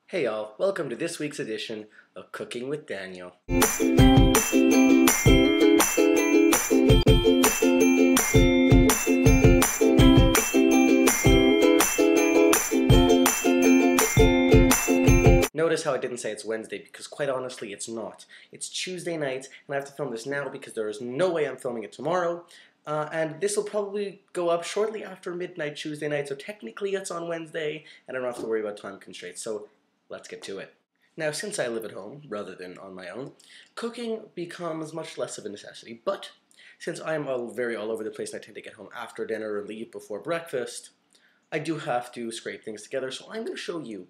Hey y'all, welcome to this week's edition of Cooking with Daniel. Notice how I didn't say it's Wednesday, because quite honestly it's not. It's Tuesday night and I have to film this now because there is no way I'm filming it tomorrow. And this will probably go up shortly after midnight Tuesday night, so technically it's on Wednesday and I don't have to worry about time constraints, so let's get to it. Now, since I live at home rather than on my own, cooking becomes much less of a necessity, but since I'm all over the place and I tend to get home after dinner and leave before breakfast, I do have to scrape things together, so I'm going to show you,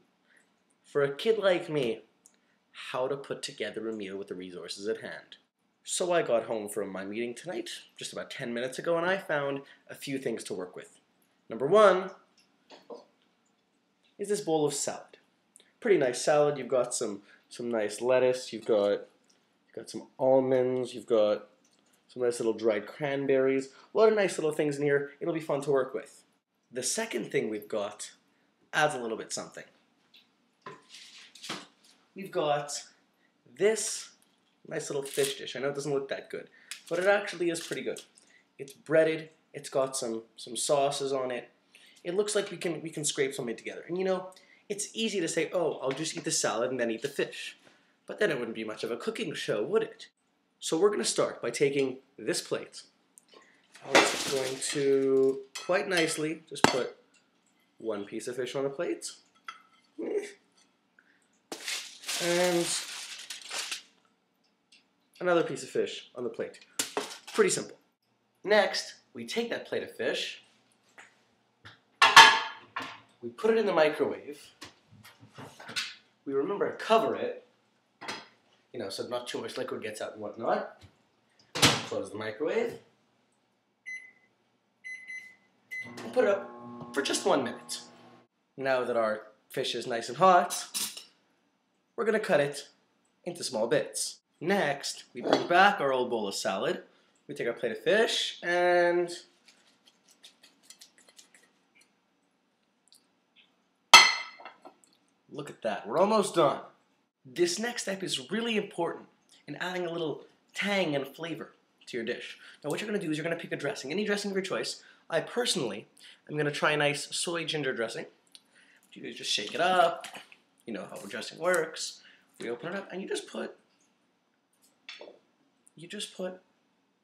for a kid like me, how to put together a meal with the resources at hand. So I got home from my meeting tonight, just about 10 minutes ago, and I found a few things to work with. Number one is this bowl of salad. Pretty nice salad. You've got some nice lettuce, you've got some almonds, you've got some nice little dried cranberries, a lot of nice little things in here. It'll be fun to work with. The second thing we've got adds a little bit something. We've got this nice little fish dish. I know it doesn't look that good, but it actually is pretty good. It's breaded, it's got some sauces on it. It looks like we can scrape something together. And you know, it's easy to say, oh, I'll just eat the salad and then eat the fish. But then it wouldn't be much of a cooking show, would it? So we're going to start by taking this plate. I'm just going to, quite nicely, just put one piece of fish on the plate. And another piece of fish on the plate. Pretty simple. Next, we take that plate of fish, we put it in the microwave, we remember to cover it, you know, so not too much liquid gets out and whatnot. Close the microwave, and put it up for just 1 minute. Now that our fish is nice and hot, we're going to cut it into small bits. Next, we bring back our old bowl of salad. We take our plate of fish and look at that. We're almost done. This next step is really important in adding a little tang and flavor to your dish. Now what you're going to do is you're going to pick a dressing, any dressing of your choice. I personally am going to try a nice soy ginger dressing. You just shake it up. You know how dressing works. We open it up and you just put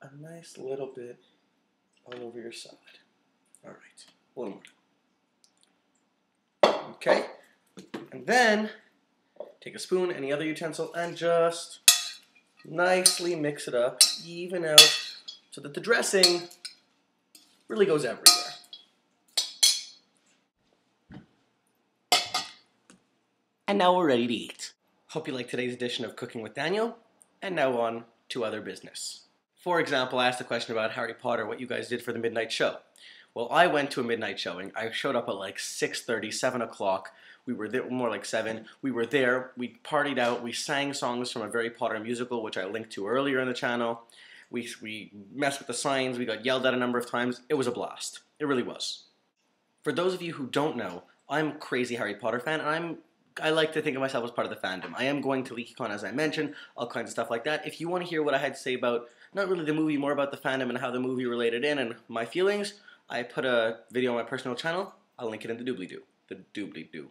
a nice little bit all over your salad. All right, a little more. Okay, and then take a spoon, any other utensil, and just nicely mix it up, even out, so that the dressing really goes everywhere. And now we're ready to eat. Hope you liked today's edition of Cooking with Daniel, and now on to other business. For example, I asked a question about Harry Potter, what you guys did for the midnight show. Well, I went to a midnight showing. I showed up at like 6:30, 7 o'clock. We were there, more like 7. We were there, we partied out, we sang songs from a Harry Potter musical, which I linked to earlier in the channel. We messed with the signs, we got yelled at a number of times. It was a blast. It really was. For those of you who don't know, I'm a crazy Harry Potter fan, and I like to think of myself as part of the fandom. I am going to LeakyCon, as I mentioned, all kinds of stuff like that. If you want to hear what I had to say about, not really the movie, more about the fandom and how the movie related in and my feelings, I put a video on my personal channel. I'll link it in the doobly-doo. The doobly-doo.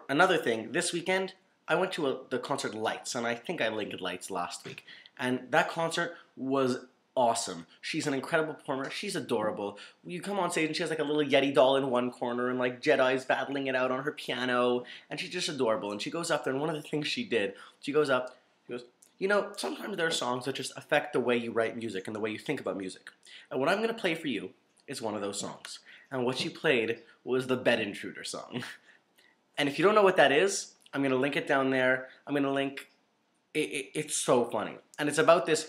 Another thing, this weekend, I went to the concert Lights, and I think I linked Lights last week. And that concert was awesome. She's an incredible performer. She's adorable. You come on stage and she has like a little Yeti doll in one corner and like Jedi's battling it out on her piano, and she's just adorable. And she goes up there, and one of the things she did, she goes up, she goes, you know, sometimes there are songs that just affect the way you write music and the way you think about music. And what I'm going to play for you is one of those songs. And what she played was the Bed Intruder song. And if you don't know what that is, I'm going to link it down there. I'm going to link, it's so funny. And it's about this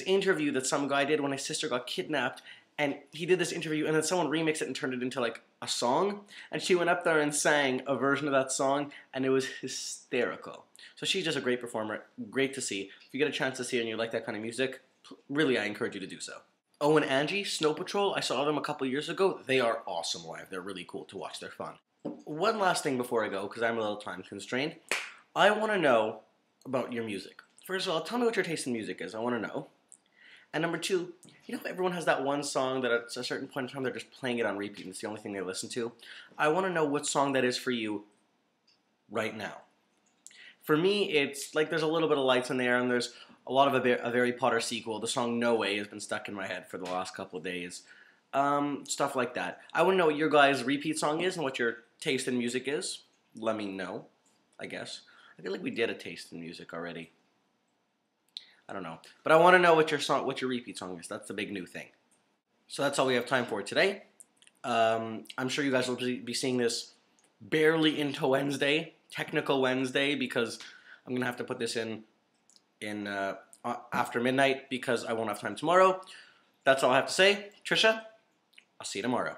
interview that some guy did when his sister got kidnapped, and he did this interview, and then someone remixed it and turned it into like a song, and she went up there and sang a version of that song, and it was hysterical. So she's just a great performer, great to see. If you get a chance to see her and you like that kind of music, really I encourage you to do so. Oh, and Angie, Snow Patrol, I saw them a couple years ago. They are awesome live. They're really cool to watch. They're fun. one last thing before I go, because I'm a little time constrained. I want to know about your music. First of all, tell me what your taste in music is. I want to know. And number two, you know everyone has that one song that at a certain point in time they're just playing it on repeat and it's the only thing they listen to. I want to know what song that is for you right now. For me, it's like there's a little bit of Lights in there and there's a lot of a Harry Potter sequel. The song No Way has been stuck in my head for the last couple of days. Stuff like that. I want to know what your guys' repeat song is and what your taste in music is. Let me know, I guess. I feel like we did a taste in music already. I don't know. But I want to know what your repeat song is. That's the big new thing. So that's all we have time for today. I'm sure you guys will be seeing this barely into Wednesday, technical Wednesday, because I'm going to have to put this in after midnight because I won't have time tomorrow. That's all I have to say. Trisha, I'll see you tomorrow.